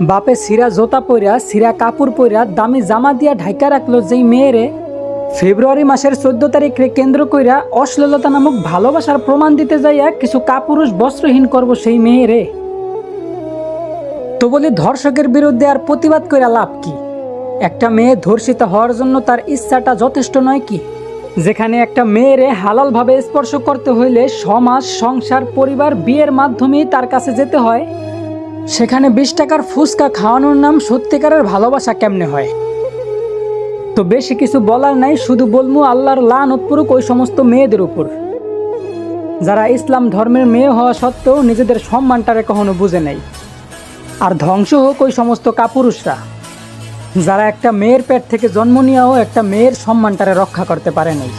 বাপে সিরা জোতা পইরা সিরা কাপড় পইরা দামি জামা দিয়া ঢাইকা রাখলো যেই মেয়েরে ফেব্রুয়ারি মাসের 14 তারিখে কেন্দ্র কইরা অশ্লীলতা নামক ভালোবাসার প্রমাণ দিতে যাইয়া কিছু কাপুরুষ বস্ত্রহীন করব সেই মেয়েরে। তো বলি ধর্ষকের বিরুদ্ধে আর প্রতিবাদ কইরা লাভ কি? একটা মেয়ে ধর্ষিতা হওয়ার জন্য তার ইচ্ছাটা যথেষ্ট নয় কি? যেখানে একটা মেয়েরে হালালভাবে স্পর্শ করতে হইলে সমাজ, সংসার, পরিবার, বিয়ের মাধ্যমেই তার কাছে যেতে হয়, সেখানে 20 টাকার ফুচকা খাওয়ানোর নাম সত্যিকারের ভালোবাসা কেমনে হয়? তো বেশি কিছু বলার নাই, শুধু বলমু আল্লাহর লানত পড়ুক ওই সমস্ত মেয়েদের উপর যারা ইসলাম ধর্মের মেয়ে হওয়া সত্ত্বেও নিজেদের সম্মানটারে কখনো বুঝে নেই। আর ধ্বংস হোক ওই সমস্ত কাপুরুষরা যারা একটা মেয়ের পেট থেকে জন্ম নিয়েও একটা মেয়ের সম্মানটারে রক্ষা করতে পারে নাই।